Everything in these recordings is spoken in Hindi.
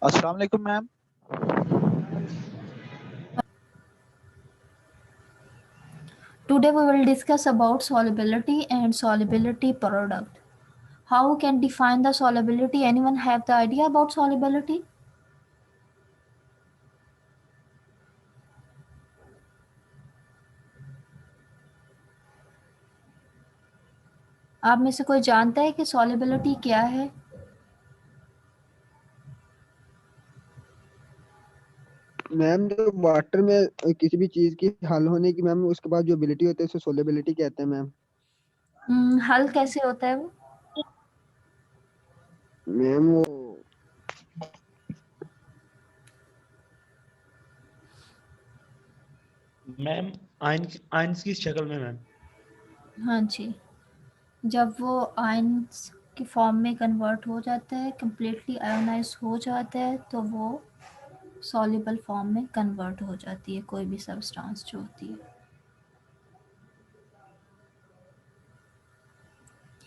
अस्सलाम वालेकुम ma'am. Today we will discuss about solubility and solubility product. How we can define the solubility? Anyone have the idea about solubility? आप में से कोई जानता है कि solubility क्या है? मैम जो वाटर में किसी भी चीज की हल होने की मैम उसके बाद जो एबिलिटी होती है उसे सोलेबिलिटी कहते हैं मैम। हल कैसे होता है वो? मैम वो मैम आयंस की शक्ल में मैम। हाँ जी, जब वो आयंस की फॉर्म में कन्वर्ट हो जाता है, कम्प्लीटली आयोनाइज हो जाता है, तो वो सॉल्युबल फॉर्म में कन्वर्ट हो जाती है कोई भी सब्सटेंस जो होती है।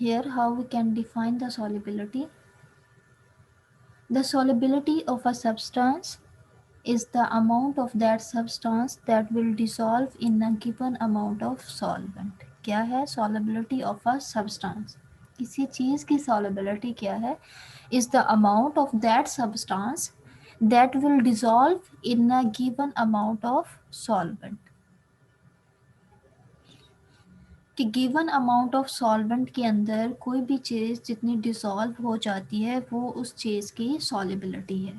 Here how we can define the solubility. The solubility of a substance is the amount of that substance that will dissolve in a given amount of solvent. क्या है solubility of a substance? किसी चीज़ की solubility क्या है? Is the amount of that substance that will dissolve in a given amount of solvent. कि गिवन अमाउंट ऑफ सॉल्वेंट के अंदर कोई भी चीज़ जितनी डिसॉल्व हो जाती है वो उस चीज़ की सॉल्युबिलिटी है।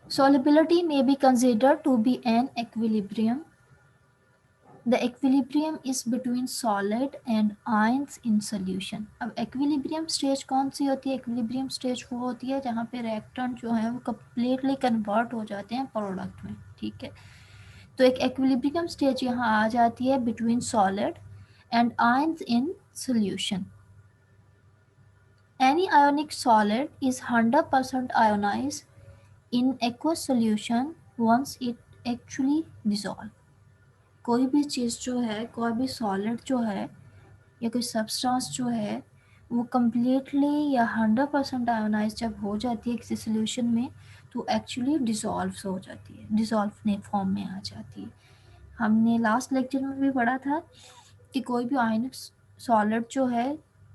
Solubility may be considered to be an equilibrium. The equilibrium is between solid and ions in solution. अब equilibrium stage कौन सी होती है? equilibrium stage वो होती है जहाँ पे reactant जो है वो completely convert हो जाते हैं product में, ठीक है। तो एक equilibrium stage यहाँ आ जाती है between solid and ions in solution. Any ionic solid is 100% ionized in aqueous solution once it actually dissolve. कोई भी चीज़ जो है, कोई भी सॉलिड जो है या कोई सब्सटेंस जो है वो कम्प्लीटली या 100% आयोनाइज जब हो जाती है किसी सोल्यूशन में तो एक्चुअली डिसॉल्व हो जाती है, डिसॉल्व फॉर्म में आ जाती है। हमने लास्ट लेक्चर में भी पढ़ा था कि कोई भी आयनिक सॉलिड जो है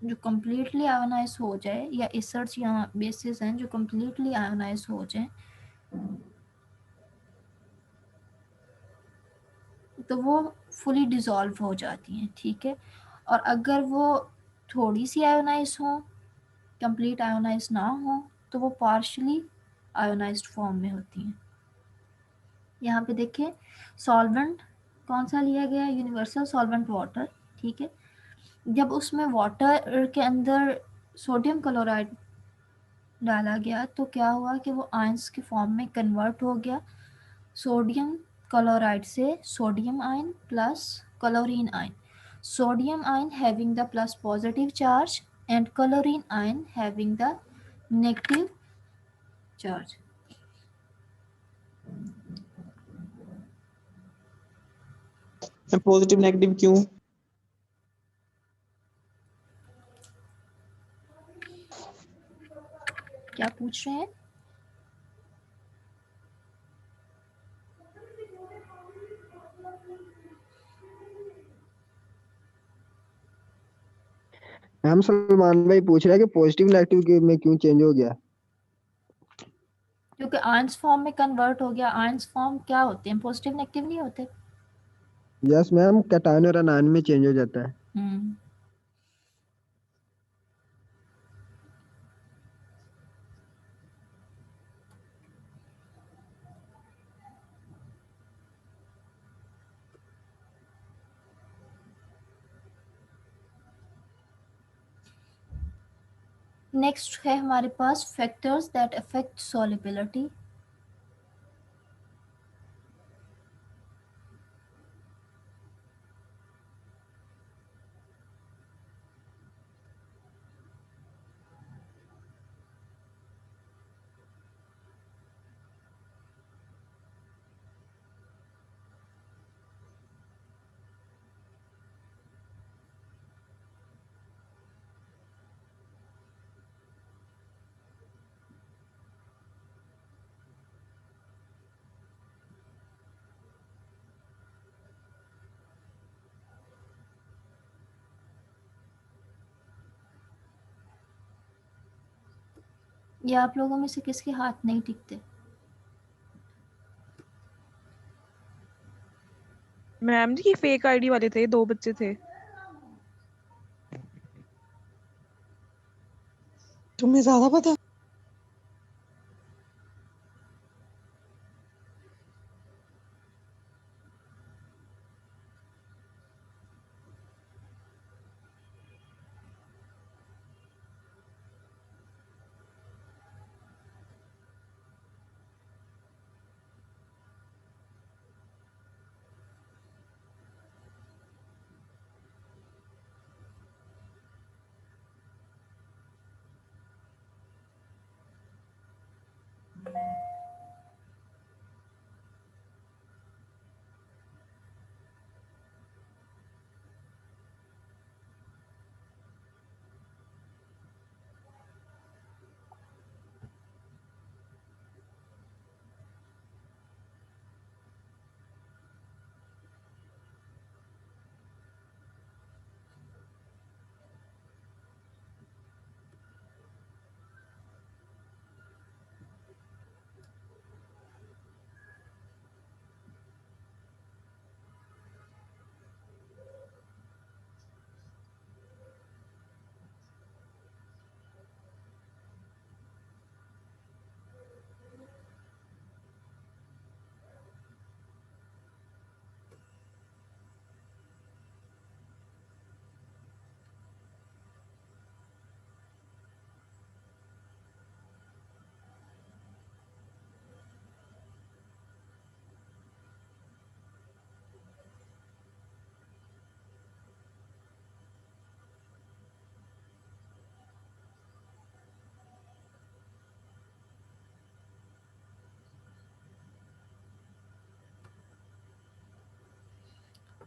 जो कम्प्लीटली आयोनाइज हो जाए या एसिड्स या बेसिस हैं जो कम्प्लीटली आयोनाइज हो जाए तो वो फुली डिसॉल्व हो जाती हैं, ठीक है। और अगर वो थोड़ी सी आयोनाइज हो, कंप्लीट आयोनाइज ना हो, तो वो पार्शली आयोनाइज्ड फॉर्म में होती हैं। यहाँ पे देखिए सॉल्वेंट कौन सा लिया गया है? यूनिवर्सल सॉल्वेंट वाटर, ठीक है। जब उसमें वाटर के अंदर सोडियम क्लोराइड डाला गया तो क्या हुआ कि वो आयंस के फॉर्म में कन्वर्ट हो गया। सोडियम क्लोराइड से sodium ion plus chlorine ion, sodium ion having the plus positive charge and chlorine ion having the negative charge. Positive negative क्यों? क्या पूछ रहे हैं? मैम सलमान भाई पूछ रहा है कि पॉजिटिव नेगेटिव में क्यों चेंज हो गया। क्योंकि आयंस फॉर्म में कन्वर्ट हो गया। आयंस फॉर्म क्या होते हैं? पॉजिटिव नेगेटिव नहीं होते। यस मैम, कैटायन और एनायन में चेंज हो जाता है। हम्म नेक्स्ट है हमारे पास फैक्टर्स दैट अफेक्ट सॉल्युबिलिटी। ये आप लोगों में से किसके हाथ नहीं टिकते? मैम जी फेक आईडी वाले थे, 2 बच्चे थे। तुम्हें ज्यादा पता।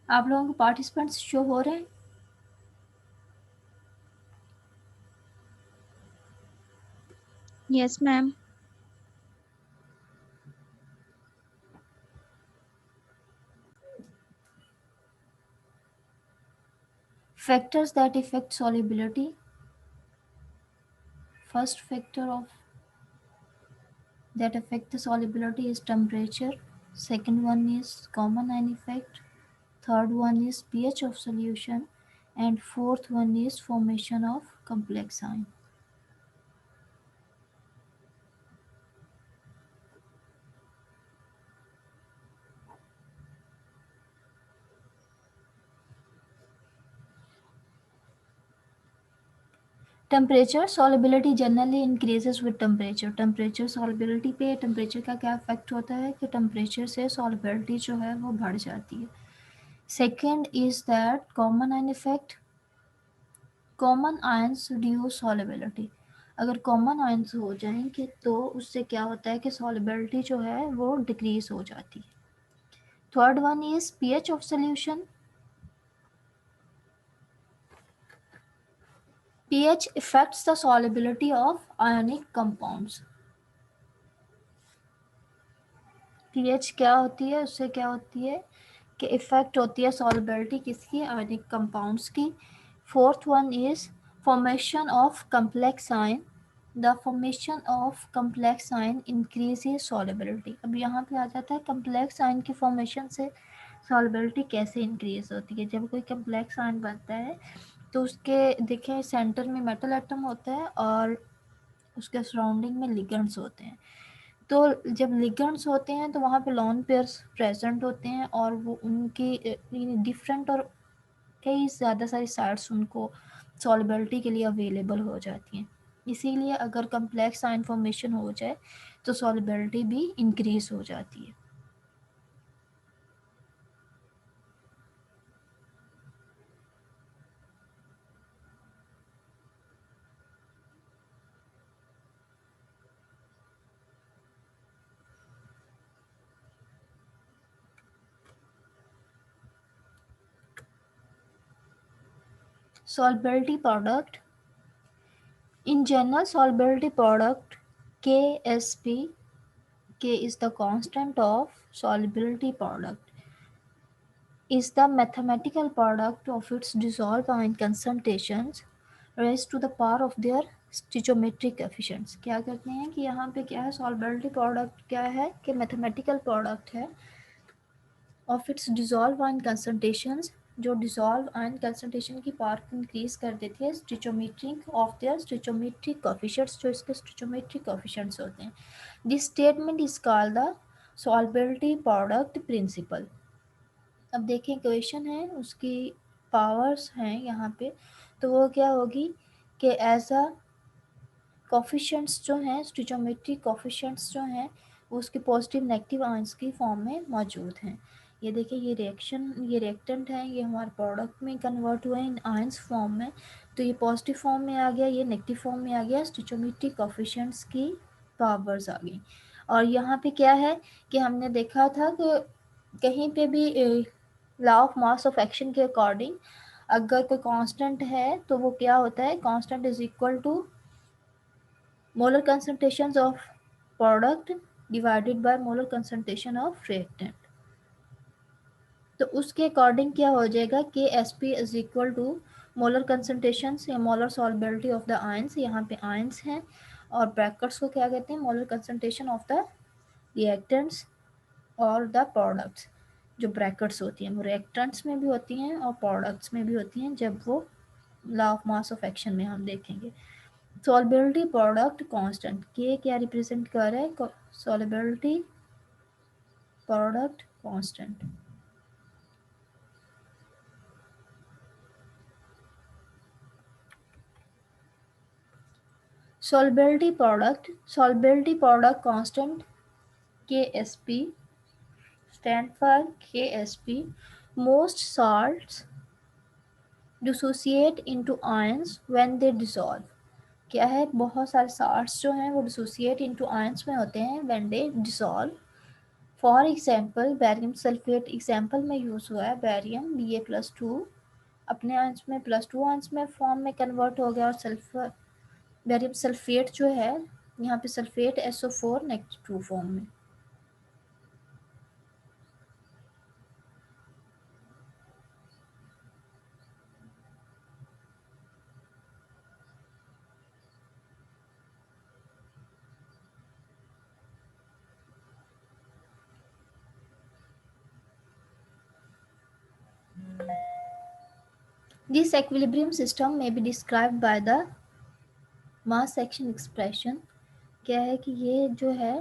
आप लोगों को पार्टिसिपेंट्स शो हो रहे हैं? Yes, ma'am. Factors that affect solubility. First factor of that affect the solubility is temperature. Second one is common ion effect. Third one is pH of solution, and fourth one is formation of complex ion. Temperature solubility generally increases with temperature. Temperature solubility पे टेम्परेचर का क्या इफेक्ट होता है कि टेम्परेचर से सॉलिबिलिटी जो है वो बढ़ जाती है। Second is that common ion effect. Common ions reduce solubility. अगर कॉमन आयंस हो जाएंगे तो उससे क्या होता है कि सॉलिबिलिटी जो है वो डिक्रीज हो जाती है। Third one is pH of solution. pH affects the solubility of ionic compounds. pH क्या होती है, उससे क्या होती है कि इफेक्ट होती है सॉलिबिलिटी किसकी, आयनिक कंपाउंड्स की। Fourth one is formation of complex ion. The formation of complex ion increases solubility. अब यहाँ पे आ जाता है कम्प्लेक्स आयन की फॉर्मेशन से सॉलिबिलिटी कैसे इंक्रीज होती है। जब कोई कम्प्लेक्स आयन बनता है तो उसके देखें सेंटर में मेटल एटम होता है और उसके सराउंडिंग में लिगेंड्स होते हैं। तो जब लिगेंड्स होते हैं तो वहाँ पे लॉन पेयर्स प्रेजेंट होते हैं और वो उनकी डिफरेंट और कई ज़्यादा सारी साइड्स उनको सॉलिबिलिटी के लिए अवेलेबल हो जाती हैं। इसीलिए अगर कम्प्लेक्स आयन फॉर्मेशन हो जाए तो सॉलिबिलिटी भी इंक्रीज हो जाती है। Solubility product. In general solubility product KSP, K is the constant of solubility product, is the mathematical product of its dissolved ion concentrations raised to the power of their stoichiometric coefficients. क्या करते हैं कि यहाँ पे क्या है, सॉल्बिलिटी प्रोडक्ट क्या है कि मैथमेटिकल प्रोडक्ट है of its dissolved ion concentrations, जो डिसॉल्व आयन कंसंट्रेशन की पावर को इंक्रीज कर देती है stoichiometric of their stoichiometric coefficients, जो इसके स्टिचोमेट्रिक कोएफिशिएंट्स होते हैं। This statement is called the solubility product principle. अब देखें क्वेश्चन है, उसकी पावर्स हैं यहाँ पे, तो वो क्या होगी कि एज अ कोफिशिएंट्स जो हैं, स्टिचोमेट्रिक कोफिशिएंट्स जो हैं वो उसके पॉजिटिव नेगेटिव आयंस की फॉर्म में मौजूद हैं। ये देखिए, ये रिएक्शन, ये रिएक्टेंट है, ये हमारे प्रोडक्ट में कन्वर्ट हुए इन आयंस फॉर्म में, तो ये पॉजिटिव फॉर्म में आ गया, ये नेगेटिव फॉर्म में आ गया, स्टिचोमेट्रिक कोफिशिएंट्स की पावर्स आ गई। और यहाँ पे क्या है कि हमने देखा था कि कहीं पे भी law of mass of action के अकॉर्डिंग अगर कोई कांस्टेंट है तो वो क्या होता है, constant is equal to molar concentrations of product divided by molar concentration of reactant। तो उसके अकॉर्डिंग क्या हो जाएगा कि SP is equal to molar concentrations या molar solubility of the ions, यहाँ पे आयंस हैं, और ब्रैकेट्स को क्या कहते हैं, molar concentration of the reactants और द प्रोडक्ट्स। जो ब्रैकेट्स होती हैं वो रिएक्टेंट्स में भी होती हैं और प्रोडक्ट्स में भी होती हैं, जब वो law of mass of action में हम देखेंगे। सॉल्बिलिटी प्रोडक्ट कांस्टेंट, के क्या रिप्रेजेंट कर रहा है, solubility product constant. Solubility product constant KSP stand for KSP। most salts dissociate into ions when they dissolve। क्या है, बहुत सारे salts जो हैं वो dissociate into ions में होते हैं when they dissolve। For example barium sulphate example में यूज़ हुआ है, बैरियम Ba+2 अपने आयंस में +2 आयंस में फॉर्म में कन्वर्ट हो गया, और सल्फर बैरियम सल्फेट जो है यहाँ पे सल्फेट SO4 -2 फॉर्म में। This equilibrium system may be described by the mass action expression। क्या है कि ये जो है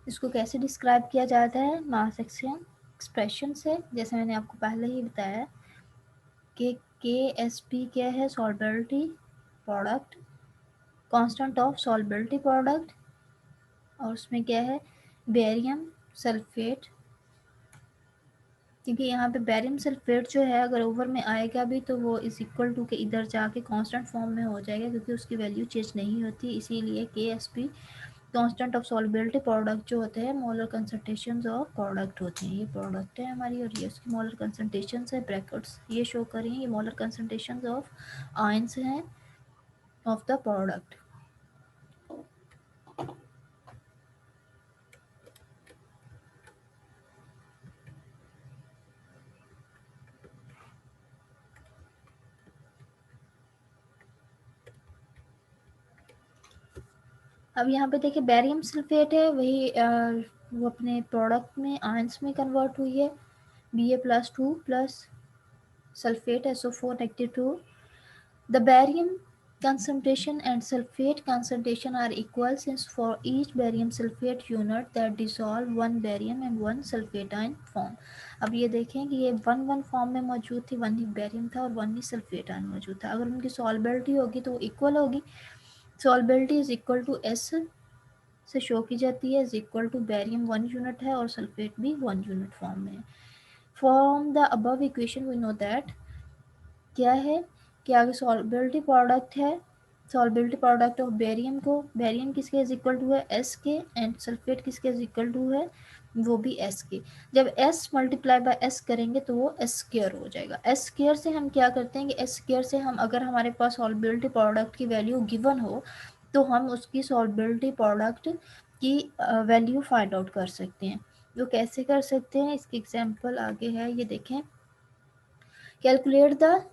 इसको कैसे डिस्क्राइब किया जाता है, मास एक्शन एक्सप्रेशन से, जैसे मैंने आपको पहले ही बताया कि KSP क्या है, solubility product constant of सॉल्बिलिटी product, और उसमें क्या है बैरियम सल्फेट, क्योंकि यहाँ पे बैरियम सल्फेट जो है अगर ओवर में आएगा भी तो वो इज इक्वल टू के इधर जाके कांस्टेंट फॉर्म में हो जाएगा, क्योंकि उसकी वैल्यू चेंज नहीं होती, इसीलिए KSP कांस्टेंट ऑफ सॉल्बिलिटी प्रोडक्ट जो होते हैं मोलर कंसंट्रेशंस ऑफ प्रोडक्ट होते हैं। ये प्रोडक्ट है हमारी और ये उसकी मोलर कंसंट्रेशंस है, ब्रैकेट्स ये शो करें, ये मोलर कंसंट्रेशंस ऑफ आयंस हैं ऑफ द प्रोडक्ट। अब यहाँ पे देखिए बैरियम सल्फेट है, वही वो अपने प्रोडक्ट में आयंस में कन्वर्ट हुई है, Ba+2 plus sulphate SO4 -2। The barium concentration and sulfate concentration are equal since for each barium sulfate unit that dissolve one barium and one sulfate ion form। अब ये देखें कि ये 1 फॉर्म में मौजूद थी, 1 ही बैरियम था और 1 ही सल्फेट आयन मौजूद था। अगर उनकी सॉल्बिलिटी होगी तो इक्वल होगी, solubility is equal to S से शो की जाती है, is equal to barium 1 unit है और सल्फेट भी 1 यूनिट फॉर्म में है। From the above equation we know that क्या है कि आगे सॉल्बिलिटी प्रोडक्ट है, सॉल्बिलिटी प्रोडक्ट ऑफ बैरियम को, बैरियम किसके इज इक्वल टू है S के, एंड सल्फेट किसके इज इक्वल टू है, वो भी S के। जब S मल्टीप्लाई बाय S करेंगे तो वो S स्क्वायर हो जाएगा। S स्क्वायर से हम क्या करते हैं कि S स्क्वायर से हम अगर हमारे पास सॉल्बिलिटी प्रोडक्ट की वैल्यू गिवन हो तो हम उसकी सॉल्बिलिटी प्रोडक्ट की वैल्यू फाइंड आउट कर सकते हैं। वो कैसे कर सकते हैं, इसकी एग्जांपल आगे है, ये देखें। Calculate the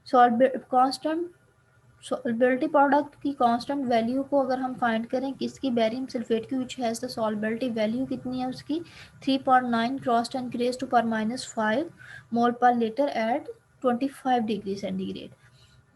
constant solubility product की कांस्टेंट वैल्यू को अगर हम फाइंड करें किसकी, बेरियम सल्फेट की, which has the solubility value कितनी है उसकी 3.9 क्रॉस 10⁻⁵ मोल पर लीटर एट 25 डिग्री सेंटीग्रेड।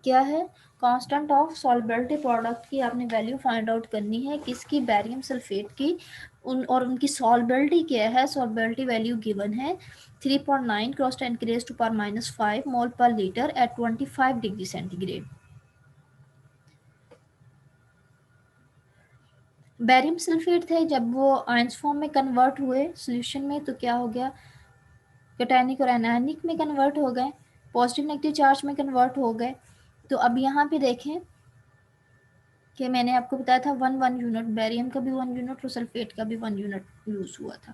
क्या है, कांस्टेंट ऑफ सॉल्युबिलिटी प्रोडक्ट की आपने वैल्यू फाइंड आउट करनी है किसकी, बेरियम सल्फेट की, और उनकी सॉल्युबिलिटी क्या है, सॉल्युबिलिटी वैल्यू गिवन है 3.9 क्रॉस 10⁻⁵ मोल पर litre at 25 degree centigrade. Barium sulphate थे, जब वो आयंस फॉर्म में कन्वर्ट हुए सॉल्यूशन में तो क्या हो गया, कैटायनिक और एनायनिक में कन्वर्ट हो गए, पॉजिटिव नेगेटिव चार्ज में कन्वर्ट हो गए। तो अब यहाँ पे देखें कि मैंने आपको बताया था 1 यूनिट, बेरियम का भी 1 यूनिट और सल्फेट का भी 1 यूनिट यूज़ हुआ था।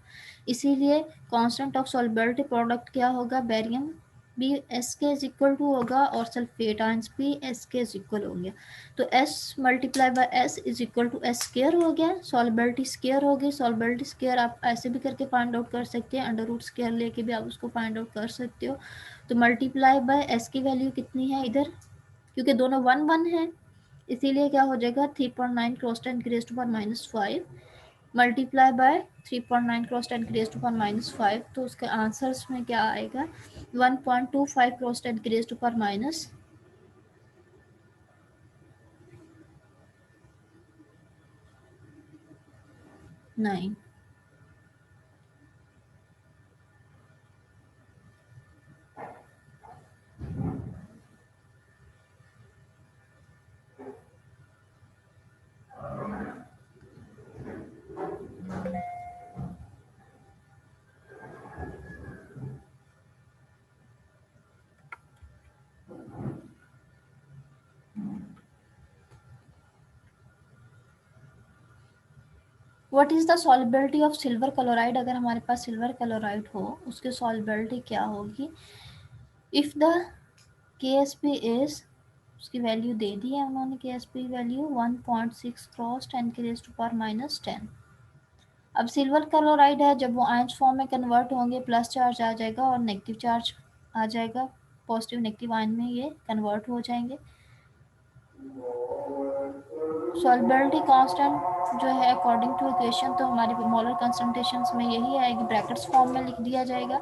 इसीलिए कांस्टेंट ऑफ सॉल्युबिलिटी प्रोडक्ट क्या होगा, बेरियम भी एस के इज इक्वल टू होगा और सल्फेट आयंस भी एस के इज इक्वल होंगे। तो S multiply by S is equal to S square हो गया, सॉल्युबिलिटी स्क्वायर हो गई। सॉल्युबिलिटी स्क्वायर आप ऐसे भी करके फाइंड आउट कर सकते हैं, अंडर रूट स्क्वायर लेके भी आप उसको फाइंड आउट कर सकते हो। तो मल्टीप्लाई बाय एस की वैल्यू कितनी है इधर, क्योंकि दोनों 1 है इसीलिए क्या हो जाएगा 3.9 क्रॉस 10⁻⁵ मल्टीप्लाई बाय 3.9 क्रॉस 10⁻⁵। तो उसके आंसर्स में क्या आएगा 1.25 cross 10⁻⁹ what is the solubility of silver chloride, अगर हमारे पास सिल्वर क्लोराइड हो उसकी सॉल्युबिलिटी क्या होगी, इफ़ द KSP इज, उसकी वैल्यू दे दी है उन्होंने, KSP वैल्यू 1.6 क्रॉस 10⁻⁻10। अब सिल्वर क्लोराइड है, जब वो आयंस फॉर्म में कन्वर्ट होंगे प्लस चार्ज आ जाएगा और नेगेटिव चार्ज आ जाएगा, पॉजिटिव नेगेटिव आयन में ये कन्वर्ट हो जाएंगे। सॉल्युबिलिटी कांस्टेंट जो है अकॉर्डिंग टू इक्वेशन तो हमारी मोलर कंसंट्रेशंस में यही आएगी, ब्रैकेट्स फॉर्म में लिख दिया जाएगा।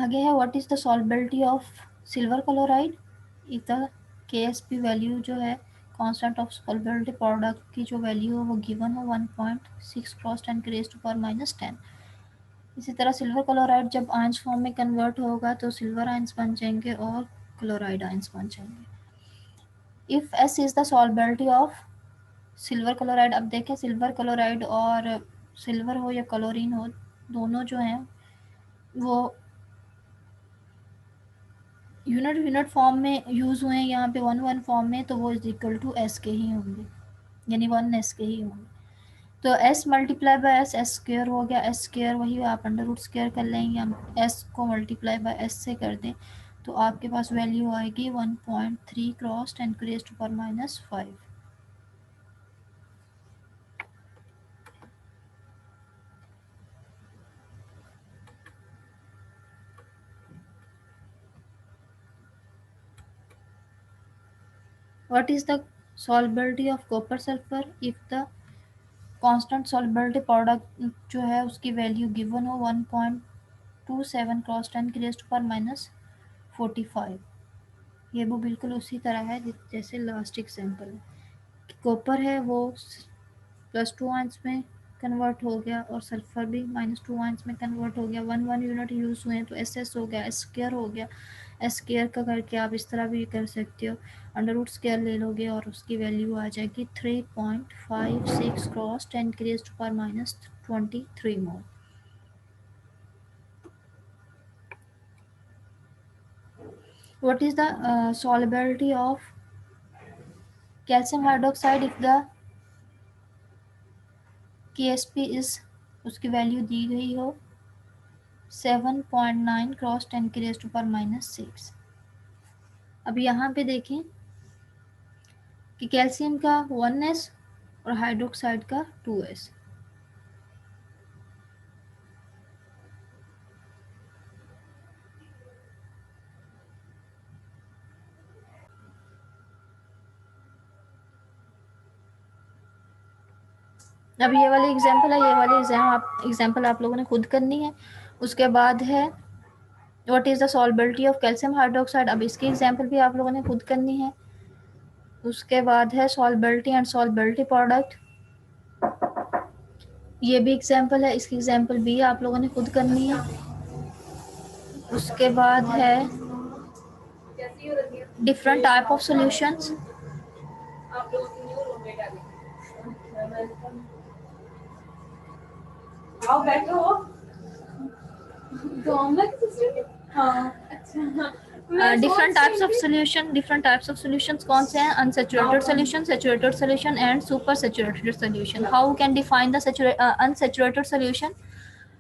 आगे है what is the solubility of silver chloride. If the KSP value जो है कांस्टेंट ऑफ सॉल्युबिलिटी प्रोडक्ट की जो वैल्यू है वो गिवन हो 1.6 क्रॉस 10 की रेज़ टू पावर -10। इसी तरह सिल्वर क्लोराइड जब आयंस फॉर्म में कन्वर्ट होगा तो सिल्वर आयंस बन जाएंगे और क्लोराइड आयंस बन जाएंगे। If S is the solubility of silver chloride, अब देखें सिल्वर क्लोराइड और सिल्वर हो या क्लोरीन हो, दोनों जो हैं वो यूनिट फॉर्म में यूज़ हुए हैं यहाँ पे 1 फॉर्म में, तो वो इज इक्वल टू S के ही होंगे, यानी 1S के ही होंगे। तो S multiply by S, S square हो गया, S स्क्वायर वही आप अंडर रूट स्क्वायर कर लें या S को मल्टीप्लाई बाय S से कर दें तो आपके पास वैल्यू आएगी 1.3 क्रॉस 10 की raise to power -5। What is the solubility of copper sulfur if the constant solubility product जो है उसकी वैल्यू गिवन हो 1.27 क्रॉस 10 की रेज़ टू पावर -45। ये वो बिल्कुल उसी तरह है जैसे लास्ट एग्जांपल है। कॉपर है वो +2 आयंस में कन्वर्ट हो गया और सल्फर भी -2 आयंस में कन्वर्ट हो गया। 1 यूनिट यूज़ हुए हैं तो SS हो गया, S स्क्वायर हो गया। S स्क्वायर का करके आप इस तरह भी कर सकते हो, अंडर रूट स्क्वायर ले लोगे और उसकी वैल्यू आ जाएगी 3.56 क्रॉस 10 की raise to power -23 mole. What is the solubility of calcium hydroxide if the KSP is, उसकी वैल्यू दी गई हो 7.9 क्रॉस 10 की रेज़ टू पावर -6। अब यहाँ पे देखें कि कैल्शियम का 1S और हाइड्रोक्साइड का 2S। अब ये वाली एग्जांपल है, ये वाली एग्जांपल आप लोगों ने खुद करनी है। उसके बाद है what is the solubility of calcium hydroxide, अब इसकी एग्जांपल भी आप लोगों ने खुद करनी है। उसके बाद है सॉल्युबिलिटी एंड सॉल्युबिलिटी प्रोडक्ट, ये भी एग्जांपल है, इसकी एग्जांपल भी आप लोगों ने खुद करनी है। उसके बाद है different type of solutions, different types of solutions कौन से हैं? Unsaturated solution, saturated solution and super saturated solution. How can define the unsaturated solution?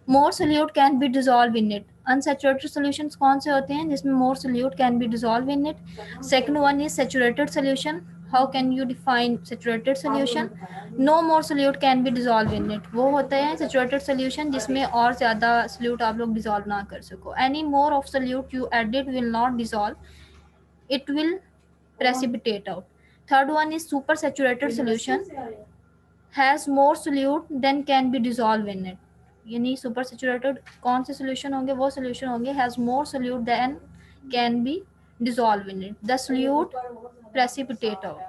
More solute can be dissolve in it. Unsaturated solutions कौन से होते हैं? जिसमें more solute can be dissolve in it. Second one is saturated solution. How can you define saturated solution? No more solute can be dissolve in it. वो होते हैं सैचुरेटेड सॉल्यूशन जिसमें और ज़्यादा सोल्यूट आप लोग डिजॉल्व ना कर सको। Any more of solute you added will not dissolve, it will precipitate out. Third one is super saturated solution, has more solute than can be dissolved in it. यानी सुपर सैचुरेटेड कौन से सोल्यूशन होंगे? वो सोल्यूशन होंगे has more solute than can be dissolve in it, the solute precipitate out.